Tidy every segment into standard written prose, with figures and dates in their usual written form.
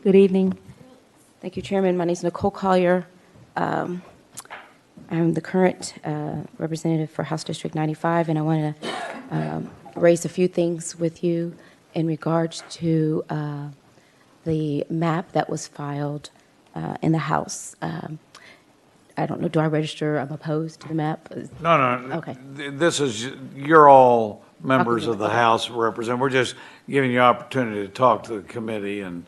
Good evening. Thank you, Chairman. My name is Nicole Collier. I'm the current representative for House District 95, and I want to raise a few things with you in regards to the map that was filed in the House. I don't know, do I register? I'm opposed to the map? No. Okay. This is, you're all members Okay. of the House represent. We're just giving you opportunity to talk to the committee, and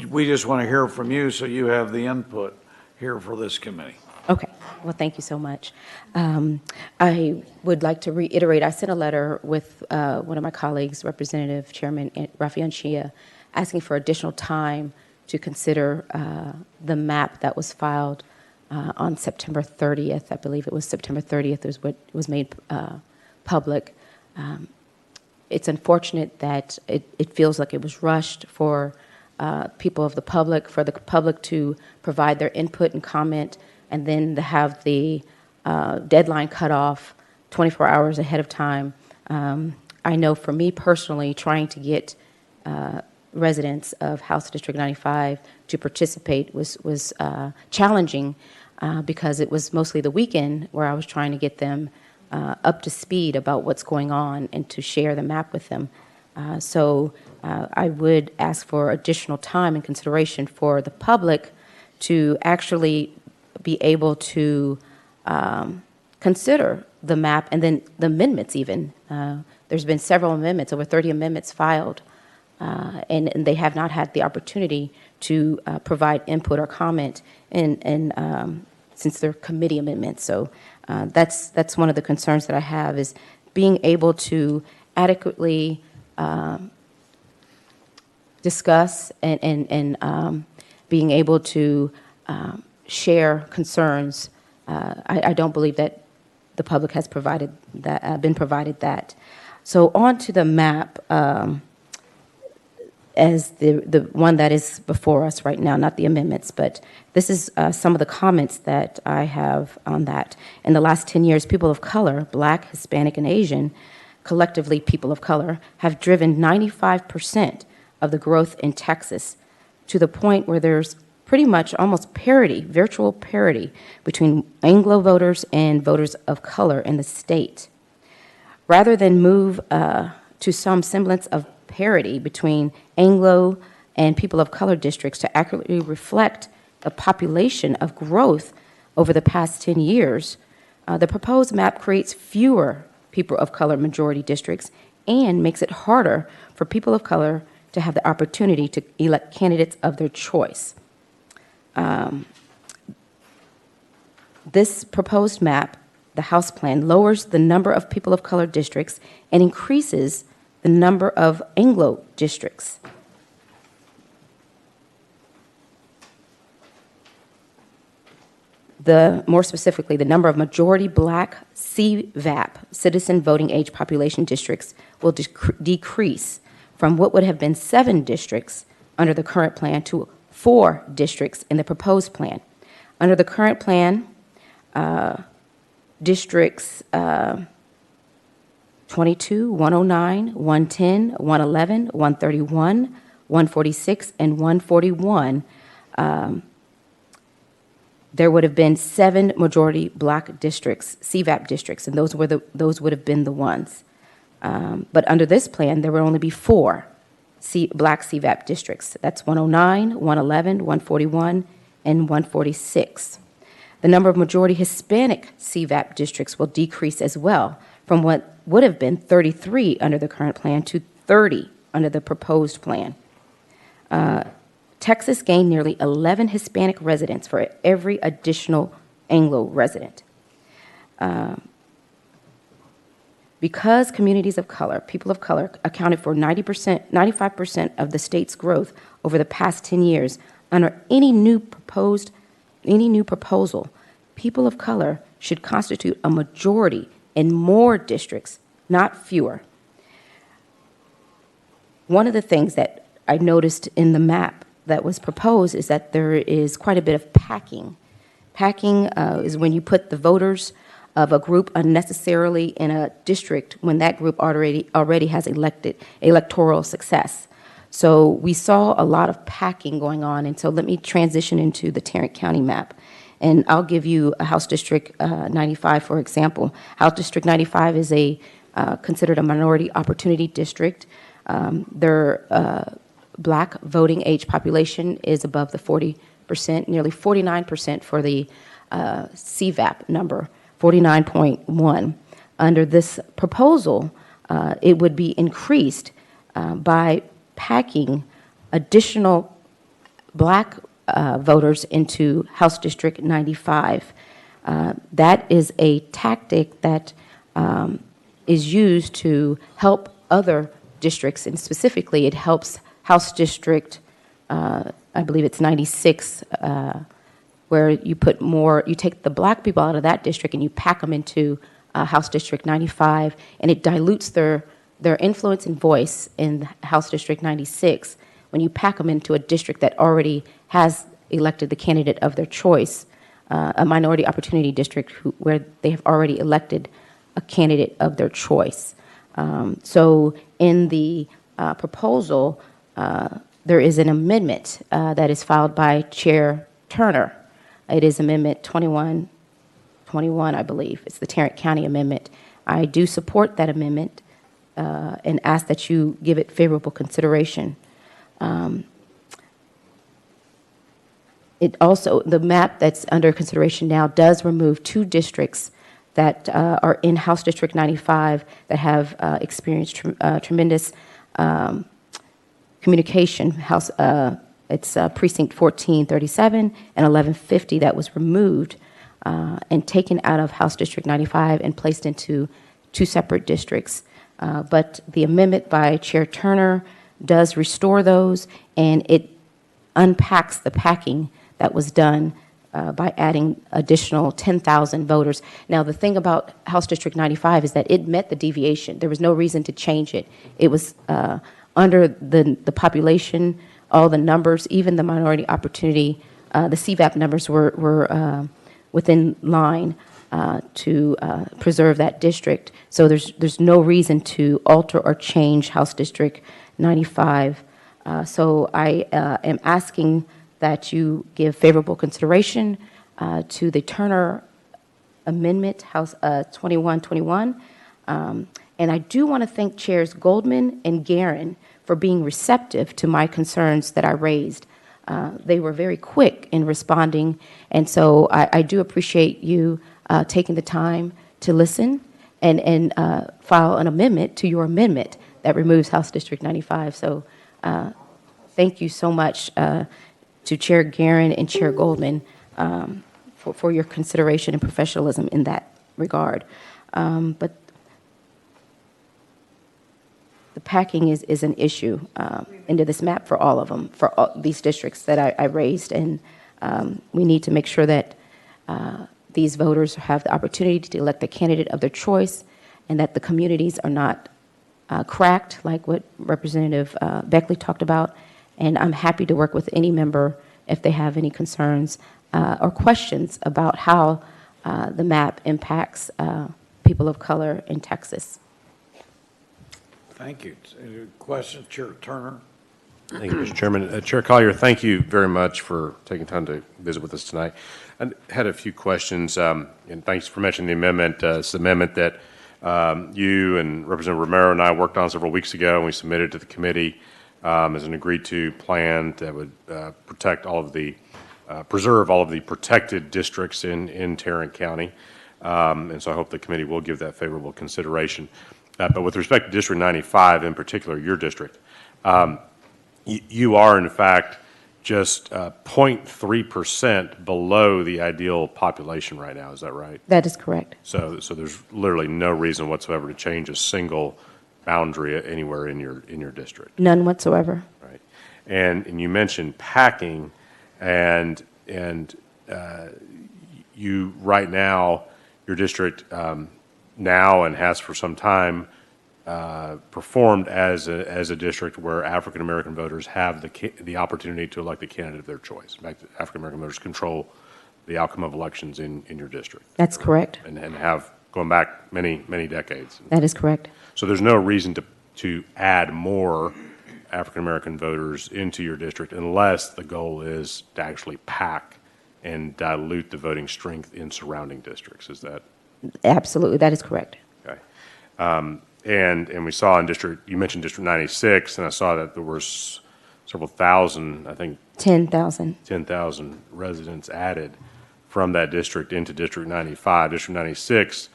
we just want to hear from you so you have the input here for this committee. Okay. Well, thank you so much. I would like to reiterate, I sent a letter with one of my colleagues, Representative Chairman Rafian Shia, asking for additional time to consider the map that was filed on September 30th. I believe it was September 30th is what was made public. It's unfortunate that it feels like it was rushed for people of the public, for the public to provide their input and comment, and then to have the deadline cut off 24 hours ahead of time. I know for me personally, trying to get residents of House District 95 to participate was challenging because it was mostly the weekend where I was trying to get them up to speed about what's going on and to share the map with them. So I would ask for additional time and consideration for the public to actually be able to consider the map and then the amendments even. There's been several amendments, over 30 amendments filed, and they have not had the opportunity to provide input or comment since they're committee amendments. So that's one of the concerns that I have, is being able to adequately discuss and being able to share concerns. I don't believe that the public has provided that, been provided that. So on to the map, as the one that is before us right now, not the amendments, but this is some of the comments that I have on that. In the last 10 years, people of color, Black, Hispanic, and Asian, collectively people of color, have driven 95% of the growth in Texas, to the point where there's pretty much almost parity, virtual parity, between Anglo voters and voters of color in the state. Rather than move to some semblance of parity between Anglo and people of color districts to accurately reflect the population of growth over the past 10 years, the proposed map creates fewer people of color majority districts and makes it harder for people of color to have the opportunity to elect candidates of their choice. This proposed map, the House plan, lowers the number of people of color districts and increases the number of Anglo districts. More specifically, the number of majority Black CVAP, Citizen Voting Age Population districts, will decrease from what would have been 7 districts under the current plan to 4 districts in the proposed plan. Under the current plan, districts 22, 109, 110, 111, 131, 146, and 141, there would have been 7 majority Black districts, CVAP districts, and those would have been the ones. But under this plan, there would only be 4 Black CVAP districts. That's 109, 111, 141, and 146. The number of majority Hispanic CVAP districts will decrease as well, from what would have been 33 under the current plan to 30 under the proposed plan. Texas gained nearly 11 Hispanic residents for every additional Anglo resident. Because communities of color, people of color, accounted for 95% of the state's growth over the past 10 years, under any new proposal, people of color should constitute a majority in more districts, not fewer. One of the things that I noticed in the map that was proposed is that there is quite a bit of packing Packing is when you put the voters of a group unnecessarily in a district when that group already has electoral success. So we saw a lot of packing going on, and so let me transition into the Tarrant County map. And I'll give you a House District 95, for example. House District 95 is considered a minority opportunity district. Their black voting age population is above the 40%, nearly 49% for the CVAP number, 49.1. Under this proposal, it would be increased by packing additional black voters into House District 95. That is a tactic that is used to help other districts, and specifically it helps House District, I believe it's 96, where you take the black people out of that district and you pack them into House District 95, and it dilutes their influence and voice in House District 96 when you pack them into a district that already has elected the candidate of their choice, a minority opportunity district where they have already elected a candidate of their choice. So in the proposal, there is an amendment that is filed by Chair Turner. It is Amendment 2121, I believe. It's the Tarrant County Amendment. I do support that amendment and ask that you give it favorable consideration. The map that's under consideration now does remove 2 districts that are in House District 95 that have experienced tremendous communication. It's Precinct 1437 and 1150 that was removed and taken out of House District 95 and placed into 2 separate districts. But the amendment by Chair Turner does restore those, and it unpacks the packing that was done by adding additional 10,000 voters. Now, the thing about House District 95 is that it met the deviation. There was no reason to change it. It was under the population, all the numbers, even the minority opportunity, the CVAP numbers were within line to preserve that district. So there's no reason to alter or change House District 95. So I am asking that you give favorable consideration to the Turner Amendment, House 2121. And I do want to thank Chairs Goldman and Guerin for being receptive to my concerns that I raised. They were very quick in responding, and so I do appreciate you taking the time to listen and file an amendment to your amendment that removes House District 95. So thank you so much to Chair Guerin and Chair Goldman for your consideration and professionalism in that regard. But the packing is an issue into this map for all of them, for all these districts that I raised, and we need to make sure that these voters have the opportunity to elect the candidate of their choice, and that the communities are not cracked, like what Representative Beckley talked about. And I'm happy to work with any member if they have any concerns or questions about how the map impacts people of color in Texas. Thank you. Any questions, Chair Turner? Thank you, Mr. Chairman. Chair Collier, thank you very much for taking time to visit with us tonight. I had a few questions, and thanks for mentioning the amendment. It's the amendment that you and Representative Romero and I worked on several weeks ago, and we submitted to the committee as an agreed-to plan that would preserve all of the protected districts in Tarrant County. And so I hope the committee will give that favorable consideration. But with respect to District 95 in particular, your district, you are in fact just 0.3% below the ideal population right now. Is that right? That is correct. So there's literally no reason whatsoever to change a single boundary anywhere in your district. None whatsoever. Right. And you mentioned packing, and you right now, your district now and has for some time performed as a district where African American voters have the opportunity to elect the candidate of their choice. In fact, African American voters control the outcome of elections in your district, That's correct. and have going back many, many decades. That is correct. So there's no reason to add more African-American voters into your district unless the goal is to actually pack and dilute the voting strength in surrounding districts. Is that Absolutely, that is correct. okay? And we saw in district, you mentioned District 96, and I saw that there was several thousand, I think 10,000. 10,000 residents added from that district into District 95. District 96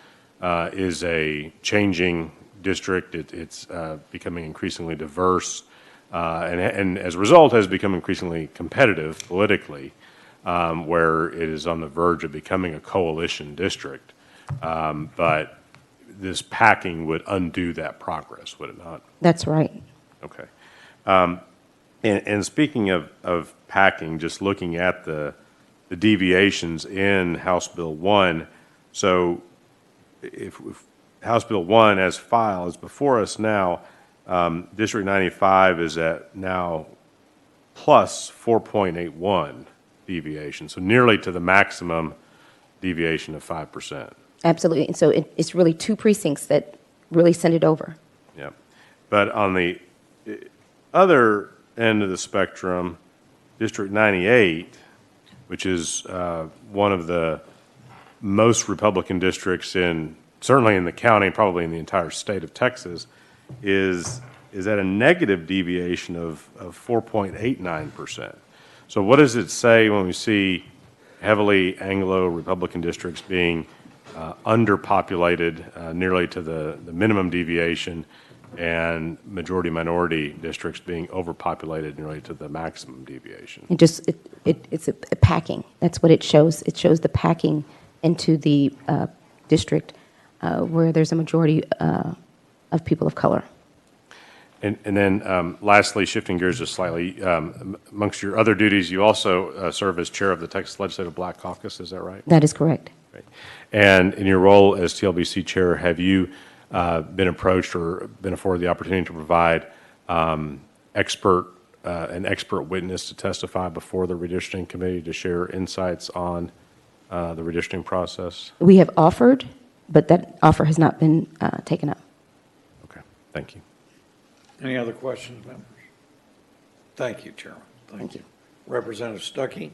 is a changing district. It's becoming increasingly diverse, and as a result has become increasingly competitive politically, where it is on the verge of becoming a coalition district. But this packing would undo that progress, would it not? That's right. Okay. And speaking of packing, just looking at the deviations in House Bill 1, so if House Bill 1 as filed is before us now, District 95 is at now plus 4.81 deviation, so nearly to the maximum deviation of 5%. Absolutely. And so it's really two precincts that really send it over. Yeah. But on the other end of the spectrum, District 98, which is one of the most Republican districts certainly in the county, probably in the entire state of Texas, is at a negative deviation of 4.89%. So what does it say when we see heavily Anglo-Republican districts being underpopulated nearly to the minimum deviation, and majority-minority districts being overpopulated nearly to the maximum deviation? It's a packing. That's what it shows. It shows the packing into the district where there's a majority of people of color. And then lastly, shifting gears just slightly, amongst your other duties, you also serve as chair of the Texas Legislative Black Caucus, is that right? That is correct. Right. And in your role as TLBC chair, have you been approached or been afforded the opportunity to provide an expert witness to testify before the redistricting committee to share insights on the redistricting process? We have offered, but that offer has not been taken up. Okay, thank you. Any other questions, members? Thank you, Chairman. Thank you. Representative Stuckey?